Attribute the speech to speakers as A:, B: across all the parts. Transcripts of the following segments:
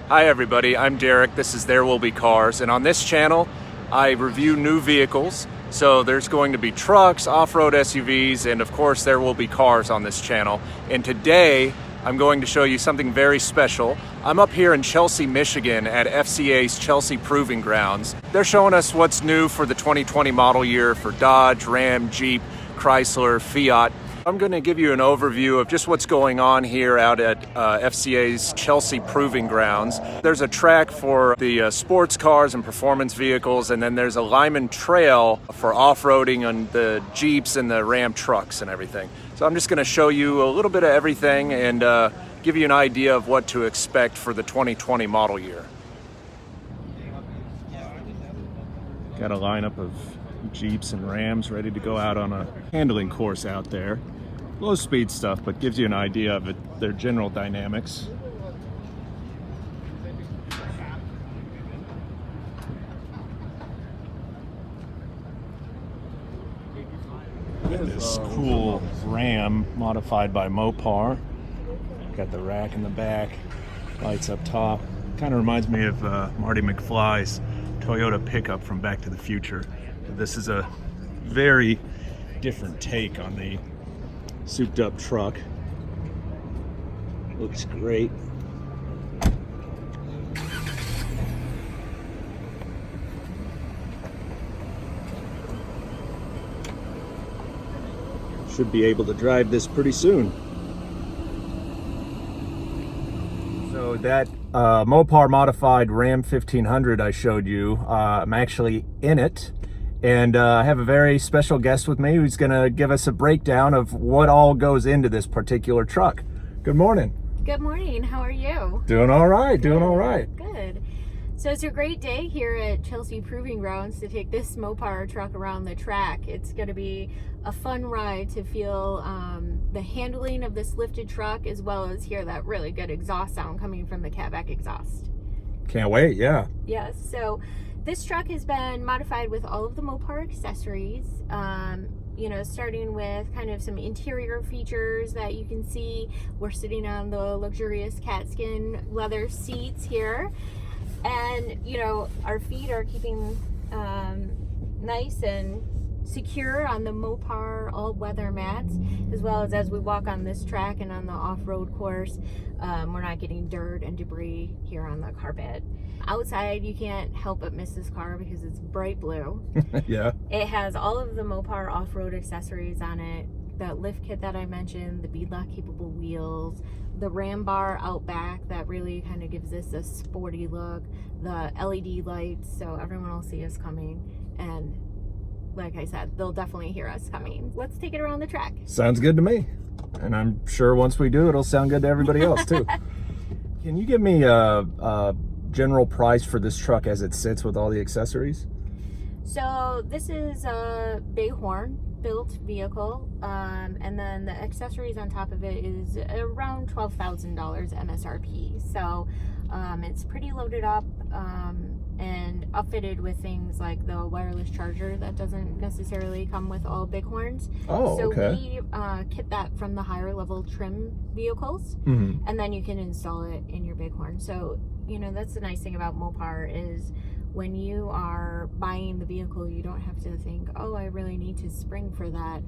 A: Hi everybody, I'm Derek. This is There Will Be Cars, and on this channel I review new vehicles. So there's going to be trucks, off-road SUVs, and of course there will be cars on this channel. And today I'm going to show you something very special. I'm up here in Chelsea, Michigan at FCA's Chelsea Proving Grounds. They're showing us what's new for the 2020 model year for Dodge, Ram, Jeep, Chrysler, Fiat. I'm going to give you an overview of just what's going on here out at FCA's Chelsea Proving Grounds. There's a track for the sports cars and performance vehicles, and then there's a Lyman Trail for off-roading on the Jeeps and the Ram trucks and everything. So I'm just going to show you a little bit of everything and give you an idea of what to expect for the 2020 model year. Got a lineup of Jeeps and Rams ready to go out on a handling course out there. Low speed stuff, but gives you an idea of their general dynamics. This cool Ram modified by Mopar. Got the rack in the back, lights up top. Kind of reminds me of Marty McFly's Toyota pickup from Back to the Future. This is a very different take on the souped up truck. Looks great. Should be able to drive this pretty soon. So that Mopar modified Ram 1500 I showed you, I'm actually in it. And I have a very special guest with me who's going to give us a breakdown of what all goes into this particular truck. Good morning.
B: Good morning. How are you?
A: Doing all right. Doing all right.
B: Good. So it's a great day here at Chelsea Proving Grounds to take this Mopar truck around the track. It's going to be a fun ride to feel the handling of this lifted truck, as well as hear that really good exhaust sound coming from the catback exhaust.
A: Can't wait. Yeah.
B: Yes. So this truck has been modified with all of the Mopar accessories, you know, starting with kind of some interior features that you can see. We're sitting on the luxurious cat skin leather seats here. And, you know, our feet are keeping nice and secure on the Mopar all-weather mats, as well as we walk on this track and on the off-road course, we're not getting dirt and debris here on the carpet. Outside, you can't help but miss this car because it's bright blue.
A: Yeah.
B: It has all of the Mopar off-road accessories on it. The lift kit that I mentioned, the beadlock capable wheels, the Ram bar out back that really kind of gives this a sporty look, the LED lights so everyone will see us coming, and like I said, they'll definitely hear us coming. Let's take it around the track. Sounds
A: good to me. And I'm sure once we do, it'll sound good to everybody else too. Can you give me a general price for this truck as it sits with all the accessories?
B: So this is a Bighorn built vehicle, and then the accessories on top of it is around $12,000 MSRP. So it's pretty loaded up and outfitted with things like the wireless charger that doesn't necessarily come with all Bighorns.
A: Oh,
B: so
A: okay.
B: We kit that from the higher level trim vehicles, and then you can install it in your Bighorn. So, you know, that's the nice thing about Mopar is when you are buying the vehicle, you don't have to think, oh, I really need to spring for that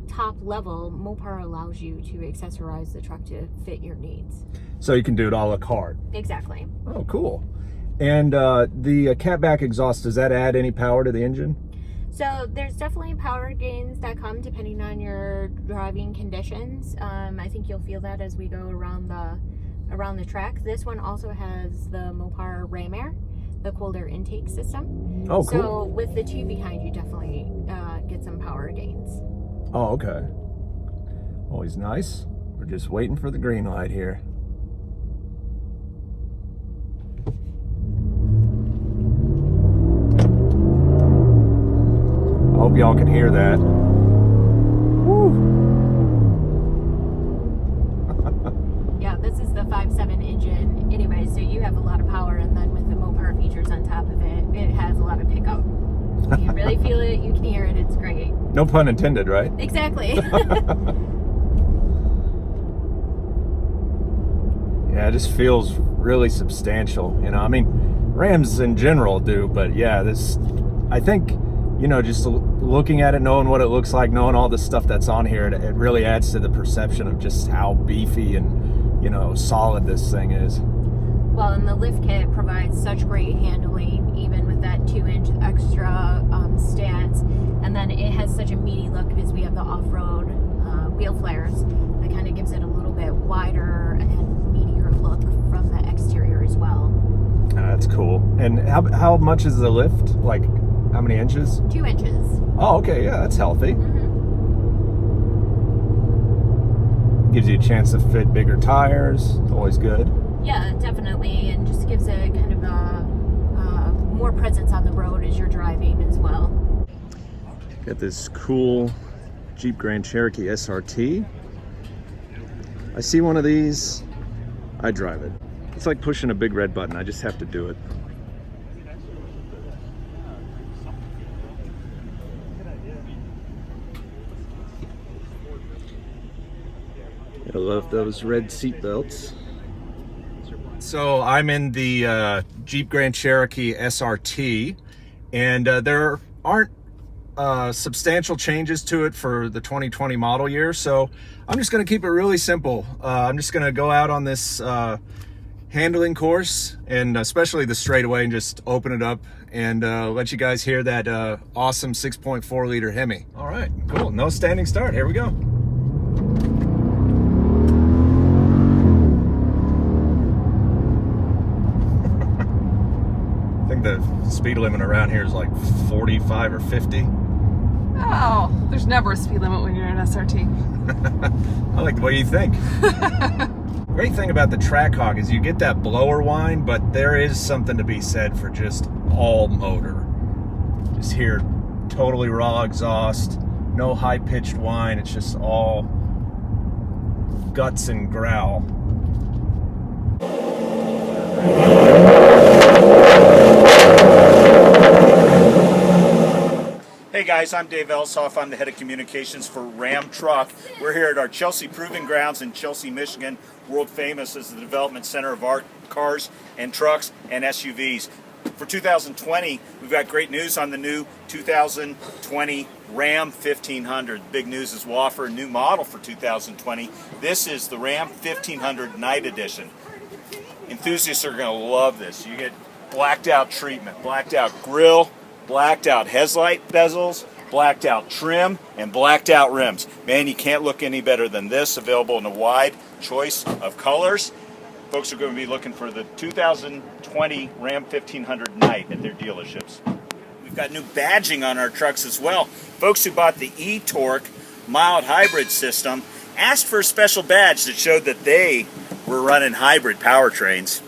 B: top level. Mopar allows you to accessorize the truck to fit your needs.
A: So you can do it a la carte.
B: Exactly.
A: Oh, cool. And the catback exhaust, does that add any power to the engine?
B: So there's definitely power gains that come depending on your driving conditions. I think you'll feel that as we go around the track. This one also has the Mopar Ram Air, the cold air intake system.
A: Oh, cool.
B: So with the two behind you, definitely get some power gains.
A: Oh, okay. Always nice. We're just waiting for the green light here. I hope y'all can hear that. Woo.
B: Yeah, this is the 5.7 engine anyway, so you have a lot of power, and then with the Mopar features on top of it, it has a lot of pickup. You can really feel it, you can hear it, it's great.
A: No pun intended, right?
B: Exactly.
A: Yeah, it just feels really substantial. You know, I mean, Rams in general do, but yeah, this, I think, you know, just looking at it, knowing what it looks like, knowing all the stuff that's on here, it really adds to the perception of just how beefy and, you know, solid this thing is.
B: Well, and the lift kit provides such great handling, even with that 2-inch extra stance. And then it has such a meaty look because we have the off-road wheel flares that kind of gives it a little bit wider and meatier look from the exterior as well.
A: That's cool. And how much is the lift? Like, how many inches?
B: 2 inches.
A: Oh, okay, yeah, that's healthy.
B: Mm-hmm.
A: Gives you a chance to fit bigger tires. It's always good.
B: Yeah, definitely, and just gives it kind of more presence on the road as you're driving as well.
A: Got this cool Jeep Grand Cherokee SRT. I see one of these, I drive it. It's like pushing a big red button. I just have to do it. I love those red seat belts. So I'm in the Jeep Grand Cherokee SRT, and there aren't substantial changes to it for the 2020 model year, so I'm just going to keep it really simple. I'm just going to go out on this handling course, and especially the straightaway, and just open it up and let you guys hear that awesome 6.4 liter Hemi. All right, cool. No standing start. Here we go. I think the speed limit around here is like 45 or 50.
C: Oh, there's never a speed limit when you're in an SRT.
A: I like the way you think. Great thing about the Trackhawk is you get that blower whine, but there is something to be said for just all motor. Just hear totally raw exhaust, no high-pitched whine. It's just all guts and growl.
D: Hey guys, I'm Dave ELSHOFF. I'm the head of communications for Ram Truck. We're here at our Chelsea Proving Grounds in Chelsea, Michigan, world famous as the development center of our cars and trucks and SUVs. For 2020, we've got great news on the new 2020 Ram 1500. Big news is we'll offer a new model for 2020. This is the Ram 1500 Night Edition. Enthusiasts are going to love this. You get blacked out treatment, blacked out grille, blacked out headlight bezels, blacked out trim, and blacked out rims. Man, you can't look any better than this. Available in a wide choice of colors. Folks are going to be looking for the 2020 Ram 1500 Night at their dealerships. We've got new badging on our trucks as well. Folks who bought the e-Torque mild hybrid system asked for a special badge that showed that they were running hybrid powertrains.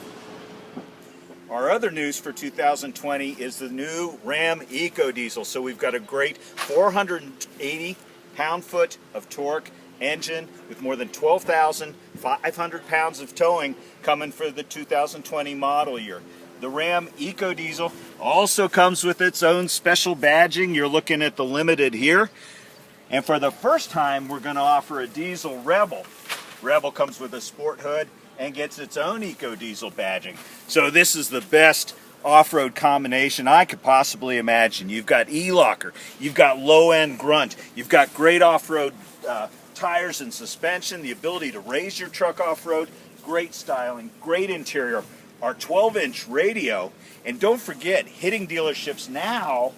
D: Our other news for 2020 is the new Ram EcoDiesel. So we've got a great 480 pound-foot of torque engine with more than 12,500 pounds of towing coming for the 2020 model year. The Ram EcoDiesel also comes with its own special badging. You're looking at the Limited here. And for the first time, we're going to offer a diesel Rebel. Rebel comes with a sport hood and gets its own EcoDiesel badging. So this is the best off-road combination I could possibly imagine. You've got e-locker, you've got low-end grunt, you've got great off-road tires and suspension, the ability to raise your truck off-road, great styling, great interior, our 12-inch radio, and don't forget, hitting dealerships now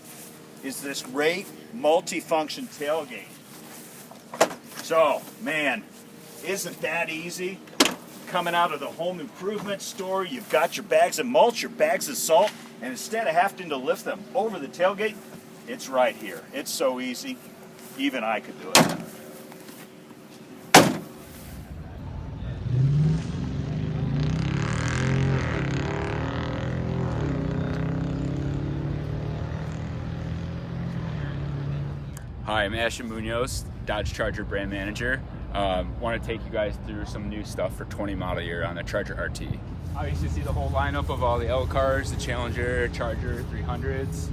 D: is this great multi-function tailgate. So, man, isn't that easy? Coming out of the home improvement store, you've got your bags of mulch, your bags of salt, and instead of having to lift them over the tailgate, it's right here. It's so easy, even I could do it.
E: Hi, I'm MUNOZ, Dodge Charger brand manager. Want to take you guys through some new stuff for 20 model year on the Charger RT. Obviously see the whole lineup of all the L cars, the Challenger, Charger, 300s.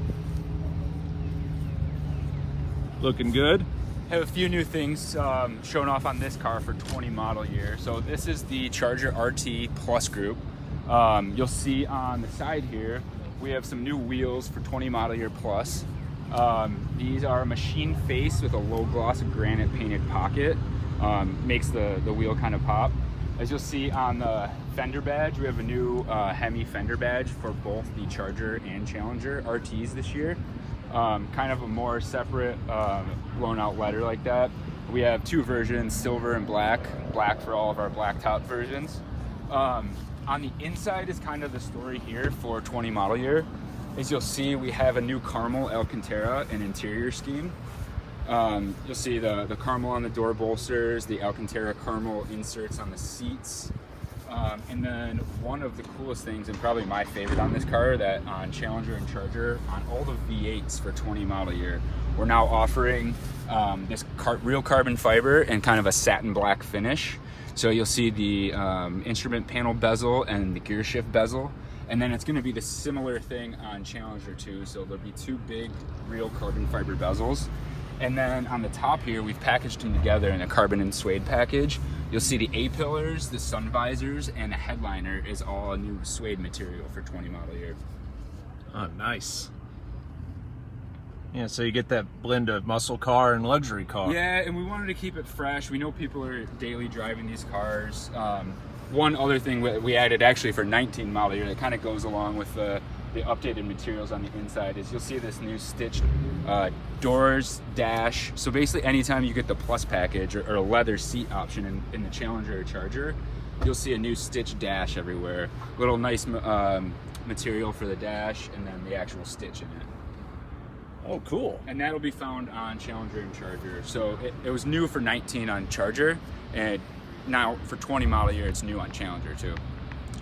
A: Looking good.
E: Have a few new things shown off on this car for 20 model year. So this is the Charger RT Plus Group. You'll see on the side here, we have some new wheels for 20 model year plus. These are machine face with a low gloss granite painted pocket. Makes the wheel kind of pop. As you'll see on the fender badge, we have a new Hemi fender badge for both the Charger and Challenger RTs this year. Kind of a more separate blown out letter like that. We have two versions, silver and black for all of our blacktop versions. On the inside is kind of the story here for 20 model year. As you'll see, we have a new caramel Alcantara and interior scheme. You'll see the caramel on the door bolsters, the Alcantara caramel inserts on the seats. And then one of the coolest things, and probably my favorite on this car, that on Challenger and Charger, on all the V8s for 20 model year, we're now offering this real carbon fiber and kind of a satin black finish. So you'll see the instrument panel bezel and the gear shift bezel. And then it's going to be the similar thing on Challenger too. So there'll be two big real carbon fiber bezels. And then on the top here, we've packaged them together in a carbon and suede package. You'll see the A-pillars, the sun visors, and the headliner is all a new suede material for 20 model year.
A: Oh, nice. Yeah, so you get that blend of muscle car and luxury car.
E: Yeah, and we wanted to keep it fresh. We know people are daily driving these cars. One other thing we added actually for 19 model year that kind of goes along with the updated materials on the inside is you'll see this new stitched doors, dash. So basically anytime you get the plus package or a leather seat option in the Challenger or Charger, you'll see a new stitched dash everywhere. Little nice material for the dash and then the actual stitch in it.
A: Oh, cool.
E: And that'll be found on Challenger and Charger. So it was new for 19 on Charger, and now for 20 model year, it's new on Challenger too.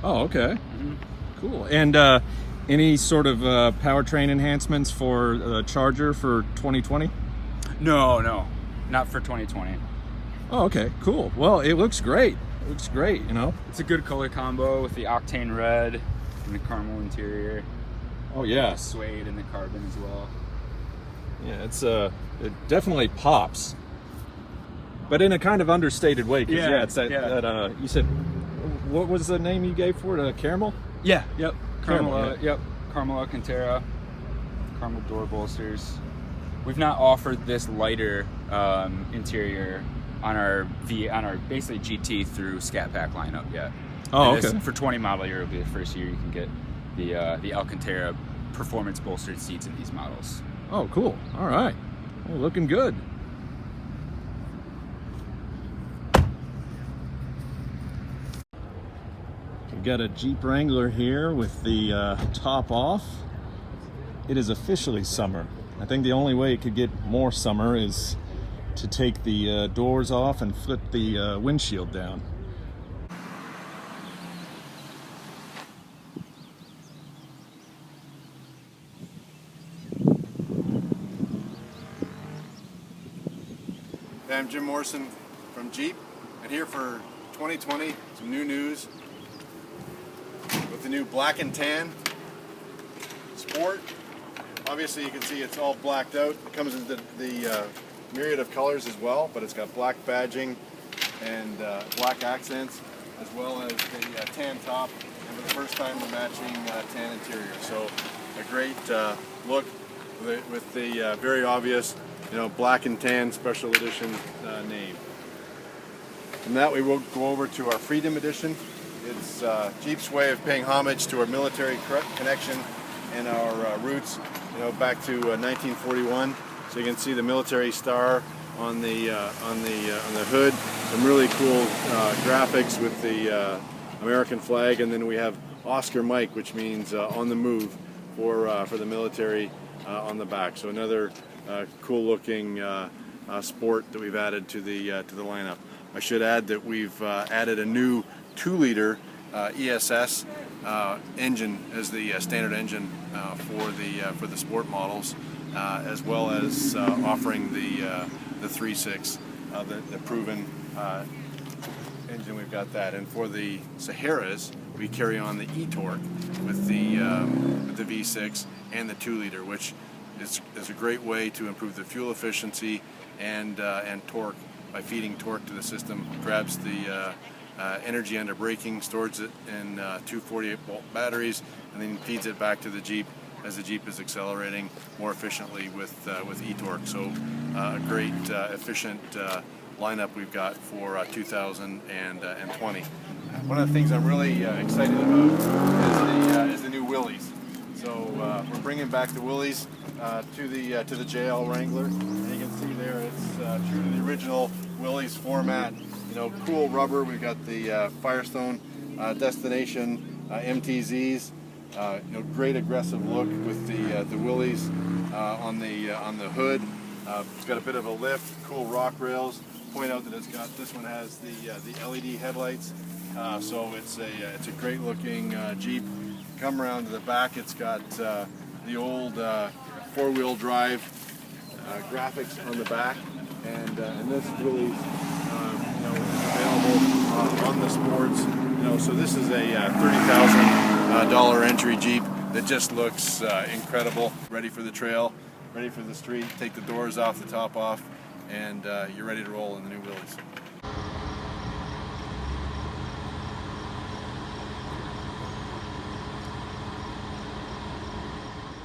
A: Oh, okay.
E: Mm-hmm.
A: Cool. And any sort of powertrain enhancements for Charger for 2020?
E: No, not for 2020.
A: Oh, okay, cool. Well, it looks great. It looks great, you know.
E: It's a good color combo with the octane red and the caramel interior.
A: Oh, yeah.
E: Suede and the carbon as well.
A: Yeah, it definitely pops, but in a kind of understated way.
E: Yeah,
A: it's that you said, what was the name you gave for it? Caramel?
E: Yeah, yep.
A: Caramel,
E: Yep. Caramel Alcantara, caramel door bolsters. We've not offered this lighter interior on our basically GT through Scat Pack lineup yet.
A: Oh,
E: and
A: okay.
E: For 20 model year, it'll be the first year you can get the Alcantara performance bolstered seats in these models.
A: Oh, cool. All right. Well, looking good. We've got a Jeep Wrangler here with the top off. It is officially summer. I think the only way it could get more summer is to take the doors off and flip the windshield down.
F: I'm Jim Morrison from Jeep, and here for 2020, some new news with the new black and tan Sport. Obviously you can see it's all blacked out. It comes in the myriad of colors as well, but it's got black badging and black accents, as well as the tan top, and for the first time the matching tan interior. So a great look with the very obvious, black and tan special edition name. From that we will go over to our Freedom Edition. It's Jeep's way of paying homage to our military connection and our roots, back to 1941. So you can see the military star on the hood. Some really cool graphics with the American flag, and then we have Oscar Mike, which means on the move for the military on the back. So another cool looking Sport that we've added to the lineup. I should add that we've added a new 2-liter ESS engine as the standard engine for the Sport models, as well as offering the 3.6, the proven engine. We've got that, and for the Saharas we carry on the e-torque with the V6 and the 2-liter, which is a great way to improve the fuel efficiency and torque by feeding torque to the system. Grabs the energy under braking, stores it in 248-volt batteries, and then feeds it back to the Jeep as the Jeep is accelerating more efficiently with e-torque. So a great efficient lineup we've got for 2020. One of the things I'm really excited about is the new Willys. So we're bringing back the Willys to the JL Wrangler, and you can see there it's true to the original Willys format. You know, cool rubber. We've got the Firestone Destination MTZs. You know, great aggressive look with the Willys on the hood. It's got a bit of a lift, cool rock rails. Point out that this one has the LED headlights, so it's a great looking Jeep. Come around to the back, it's got the old four-wheel drive graphics on the back, and this Willys you know, is available on the sports. You know, so this is a $30,000 entry Jeep that just looks incredible. Ready for the trail, ready for the street. Take the doors off, the top off, and you're ready to roll in the new Willys.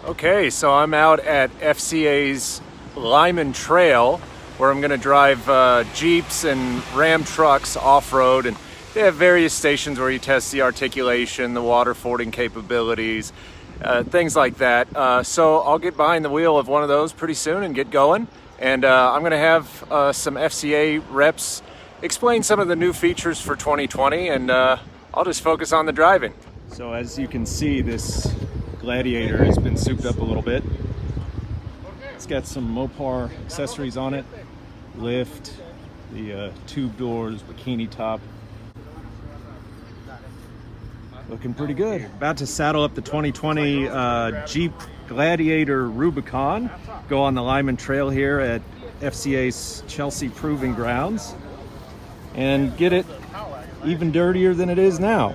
A: Okay, so I'm out at FCA's Lyman Trail, where I'm going to drive Jeeps and Ram trucks off-road, and they have various stations where you test the articulation, the water fording capabilities, things like that. So I'll get behind the wheel of one of those pretty soon and get going, and I'm going to have some FCA reps explain some of the new features for 2020, and I'll just focus on the driving. So as you can see, this Gladiator has been souped up a little bit. It's got some Mopar accessories on it. Lift, the tube doors, bikini top. Looking pretty good. About to saddle up the 2020 Jeep Gladiator Rubicon. Go on the Lyman Trail here at FCA's Chelsea Proving Grounds and get it even dirtier than it is now.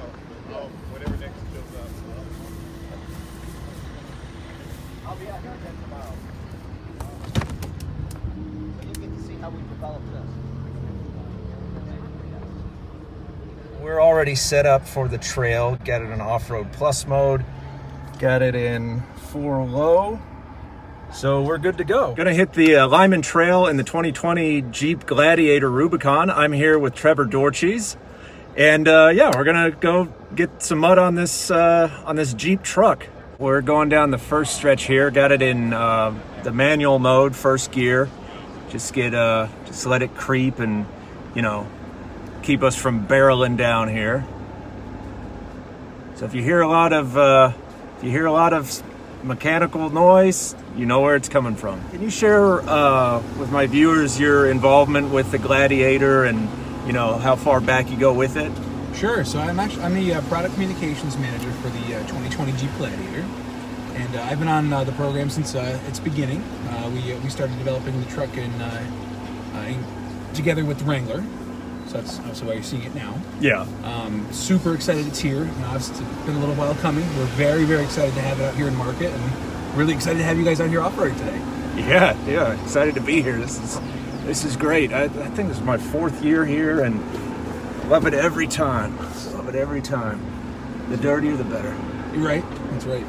A: We're already set up for the trail. Got it in off-road plus mode. Got it in 4 low. So we're good to go. Gonna hit the Lyman Trail in the 2020 Jeep Gladiator Rubicon. I'm here with Trevor Dorches. And yeah, we're gonna go get some mud on this Jeep truck. We're going down the first stretch here. Got it in the manual mode, first gear. Just let it creep and, you know, keep us from barreling down here. So if you hear a lot of mechanical noise, you know where it's coming from. Can you share with my viewers your involvement with the Gladiator and, you know, how far back you go with it?
G: Sure. So I'm the product communications manager for the 2020 Jeep Gladiator, and I've been on the program since its beginning. We started developing the truck together with the Wrangler. So that's also why you're seeing it now. Yeah. Super excited it's here. You know, it's been a little while coming. We're very, very excited to have it out here in market, and really excited to have you guys out here off-roading today.
A: Yeah. Excited to be here. This is great. I think this is my 4th year here, and love it every time. Love it every time. The dirtier, the better.
G: You're right. That's right.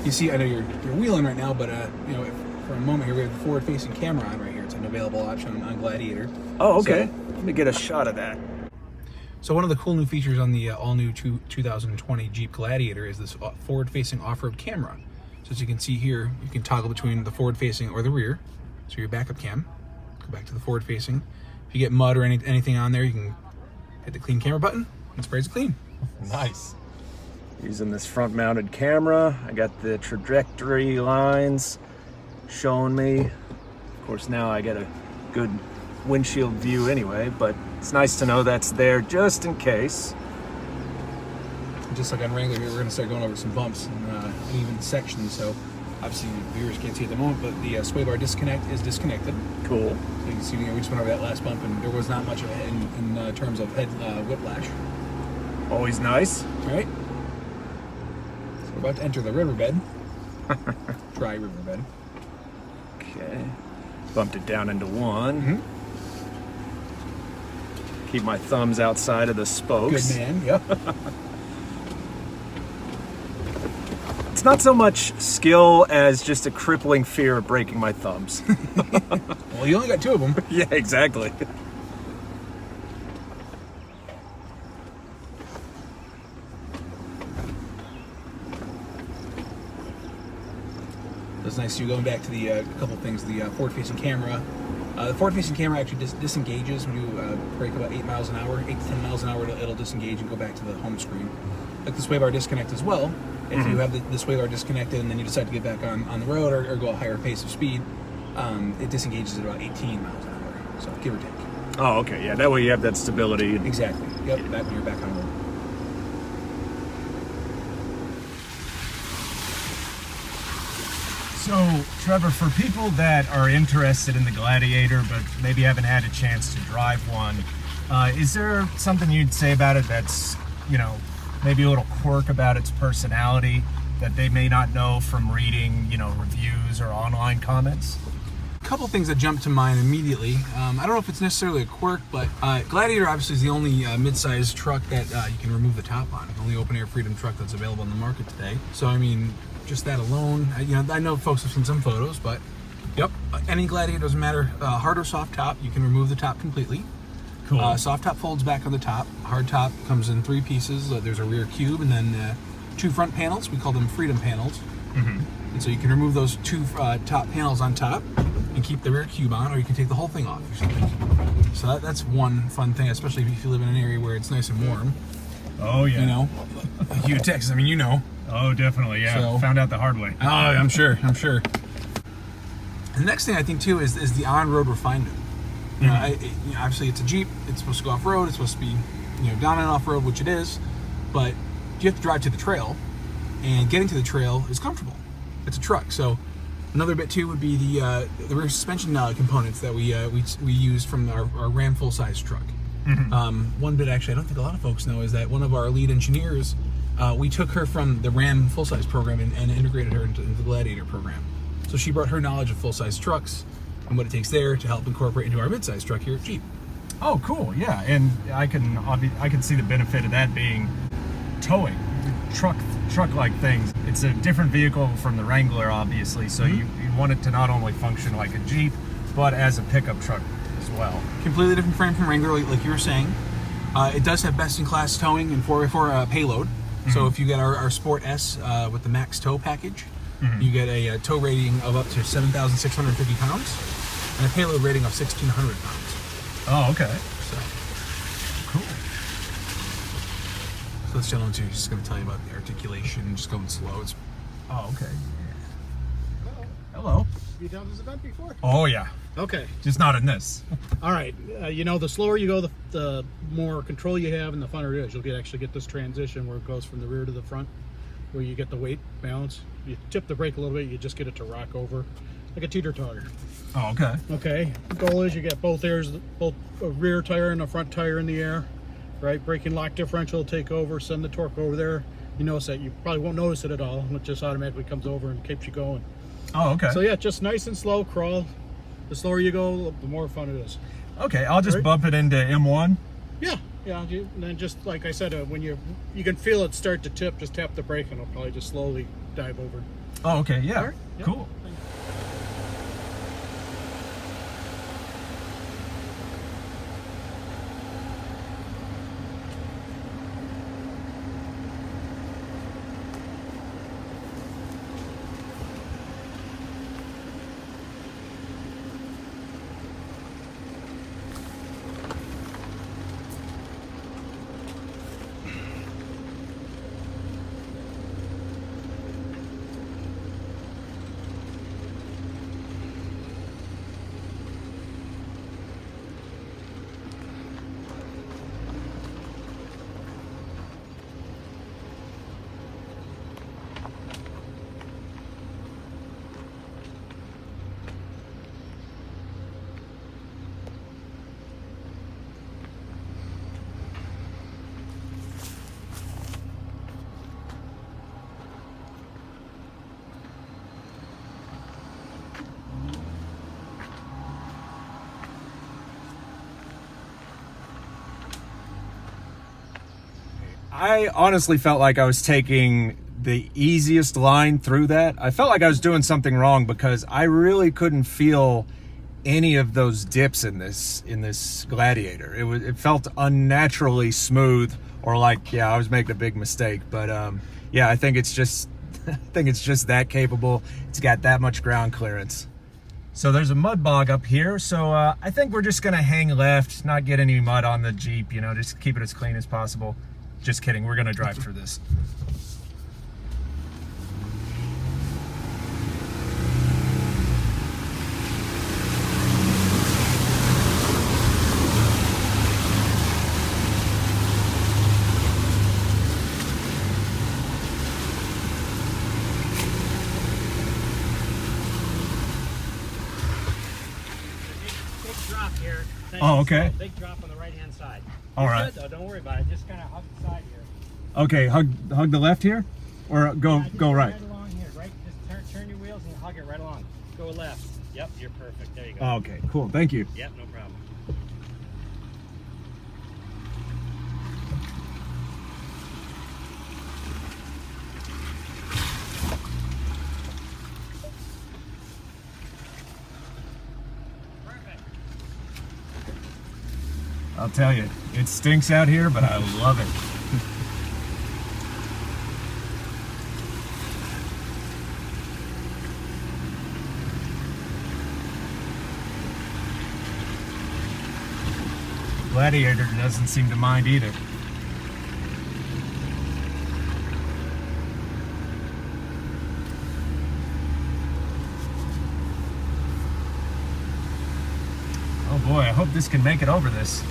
G: You see, I know you're wheeling right now, but you know, for a moment here, we have the forward-facing camera on right here. It's an available option on Gladiator.
A: Oh, okay. So, let me get a shot of that.
G: So one of the cool new features on the all-new 2020 Jeep Gladiator is this forward-facing off-road camera. So as you can see here, you can toggle between the forward-facing or the rear. So your backup cam, go back to the forward-facing. If you get mud or anything on there, you can hit the clean camera button and sprays it clean.
A: Nice. Using this front-mounted camera, I got the trajectory lines showing me. Of course, now I get a good windshield view anyway, but it's nice to know that's there just in case.
G: Just like on Wrangler here, we're going to start going over some bumps and uneven sections, so obviously viewers can't see at the moment, but the sway bar disconnect is disconnected. Cool. So you can see, we just went over that last bump, and there was not much of it in terms of head whiplash.
A: Always nice.
G: Right? So we're about to enter the riverbed. Dry riverbed.
A: Okay. Bumped it down into 1. Keep my thumbs outside of the spokes.
G: Good man. Yep.
A: It's not so much skill as just a crippling fear of breaking my thumbs.
G: Well, you only got 2 of them.
A: Yeah, exactly.
G: That's nice. So going back to the couple things, the forward-facing camera. The forward-facing camera actually disengages when you brake about 8 miles an hour, 8 to 10 miles an hour. It'll disengage and go back to the home screen. Like the sway bar disconnect as well. If you have the sway bar disconnected and then you decide to get back on the road or go a higher pace of speed, it disengages at about 18 miles an hour. So give or take.
A: Oh, okay. Yeah, that way you have that stability.
G: Exactly. Yep. Back when you're back on the road.
A: So, Trevor, for people that are interested in the Gladiator but maybe haven't had a chance to drive one, is there something you'd say about it that's, you know, maybe a little quirk about its personality that they may not know from reading, you know, reviews or online comments?
G: A couple things that jump to mind immediately. I don't know if it's necessarily a quirk, but Gladiator obviously is the only mid-size truck that you can remove the top on. The only open-air Freedom truck that's available in the market today. So, I mean, just that alone, you know, I know folks have seen some photos, but yep, any Gladiator, doesn't matter, hard or soft top, you can remove the top completely.
A: Cool.
G: Soft top folds back on the top. Hard top comes in 3 pieces. There's a rear cube and then 2 front panels. We call them Freedom panels. And so you can remove those 2 top panels on top and keep the rear cube on, or you can take the whole thing off or something. So that's one fun thing, especially if you live in an area where it's nice and warm.
A: Oh, yeah.
G: You know, like you, Texas, I mean, you know.
A: Oh, definitely, yeah.
G: So,
A: found out the hard way.
G: Oh, I'm sure. And the next thing I think too is the on-road refinement. You know, obviously it's a Jeep. It's supposed to go off-road. It's supposed to be, you know, down and off-road, which it is. But you have to drive to the trail, and getting to the trail is comfortable. It's a truck. So another bit too would be the rear suspension components that we used from our Ram full-size truck. One bit actually I don't think a lot of folks know is that one of our lead engineers, we took her from the Ram full-size program and integrated her into the Gladiator program. So she brought her knowledge of full-size trucks and what it takes there to help incorporate into our mid-size truck here at Jeep.
A: Oh, cool, yeah. And I can see the benefit of that being towing, truck-like things. It's a different vehicle from the Wrangler, obviously, so you want it to not only function like a Jeep, but as a pickup truck as well.
G: Completely different frame from Wrangler, like you were saying. It does have best-in-class towing and 4x4 payload. So if you get our Sport S with the max tow package, you get a tow rating of up to 7,650 pounds and a payload rating of 1,600 pounds.
A: Oh, okay.
G: So
A: Cool.
G: So this gentleman's here, just going to tell you about the articulation, just going slow. It's
A: Oh, okay. Hello.
H: You done this event before?
A: Oh, yeah.
H: Okay.
A: Just not in this.
H: All right. You know, the slower you go, the more control you have, and the funner it is. You'll actually get this transition where it goes from the rear to the front, where you get the weight balance. You tip the brake a little bit, you just get it to rock over like a teeter-totter.
A: Oh, okay.
H: Okay. The goal is you get both a rear tire and a front tire in the air, right? Braking lock differential will take over, send the torque over there. You notice that. You probably won't notice it at all. It just automatically comes over and keeps you going.
A: Oh, okay.
H: So yeah, just nice and slow crawl. The slower you go, the more fun it is.
A: Okay, I'll just bump it into M1.
H: Yeah, and then just like I said, when you can feel it start to tip, just tap the brake and it'll probably just slowly dive over.
A: Oh, okay, yeah.
H: All right, yeah.
A: Cool. I honestly felt like I was taking the easiest line through that. I felt like I was doing something wrong because I really couldn't feel any of those dips in this Gladiator. It felt unnaturally smooth, or like, yeah, I was making a big mistake. But yeah, I think it's just that capable. It's got that much ground clearance. So there's a mud bog up here, so I think we're just gonna hang left, not get any mud on the Jeep, you know, just keep it as clean as possible. Just kidding, we're gonna drive through this. Oh, okay.
I: Big drop on the right-hand side.
A: All right.
I: Good, though. Don't worry about it. Just kind of hug the side here.
A: Okay, hug the left here, or go right.
I: Right along here, right? Just turn your wheels and hug it right along. Go left. Yep, you're perfect. There you go.
A: Oh, okay, cool. Thank you.
I: Yep, no problem.
A: I'll tell you, it stinks out here, but I love it. Gladiator doesn't seem to mind either. Oh boy, I hope this can make it over this.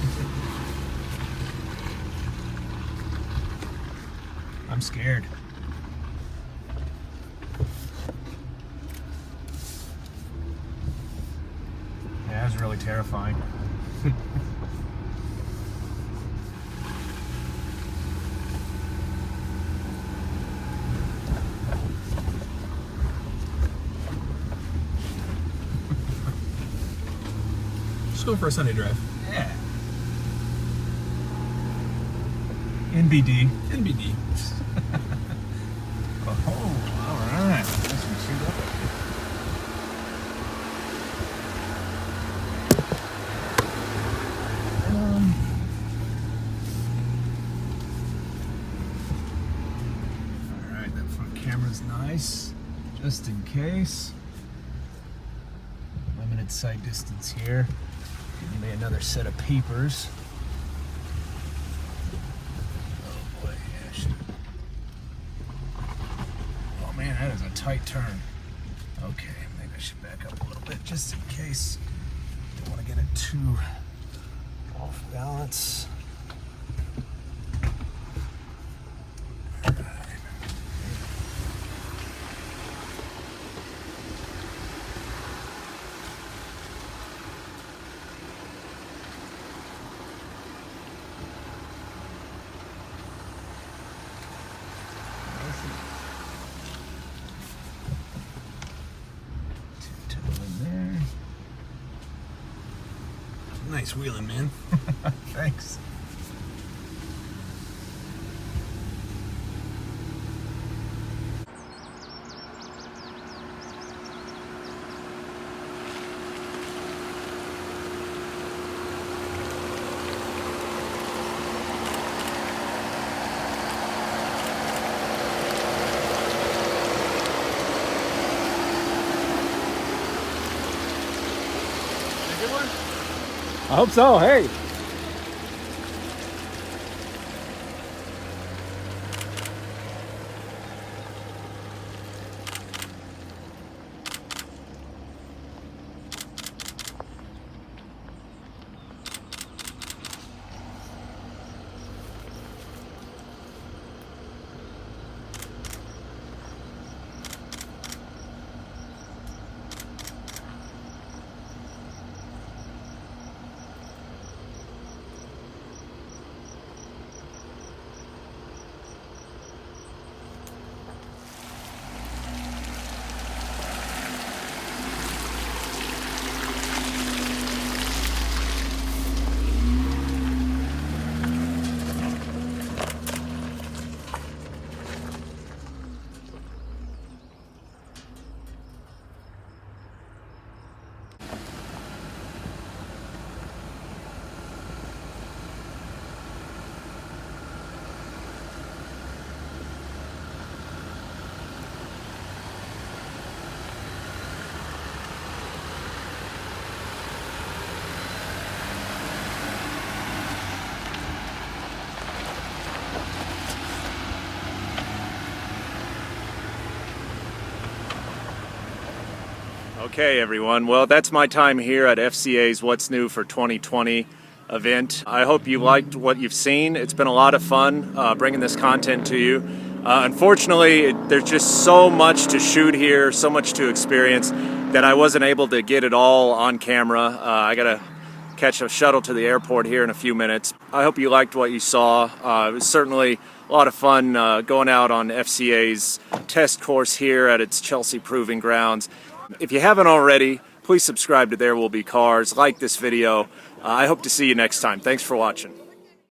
A: I'm scared. Yeah, that was really terrifying.
G: Let's go for a Sunday drive.
A: Yeah. NBD.
G: NBD.
A: Oh, all right. Nice and shoot up. All right, that front camera's nice, just in case. Limited sight distance here. Give me another set of papers. Oh boy, Ashton. Oh man, that is a tight turn. Okay, maybe I should back up a little bit just in case. Don't want to get it too off balance.
G: Nice wheeling, man.
A: Thanks. I hope so. Hey. Okay, everyone. Well, that's my time here at FCA's What's New for 2020 event. I hope you liked what you've seen. It's been a lot of fun bringing this content to you. Unfortunately, there's just so much to shoot here, so much to experience, that I wasn't able to get it all on camera. I gotta catch a shuttle to the airport here in a few minutes. I hope you liked what you saw. It was certainly a lot of fun going out on FCA's test course here at its Chelsea Proving Grounds. If you haven't already, please subscribe to There Will Be Cars, like this video. I hope to see you next time. Thanks for watching.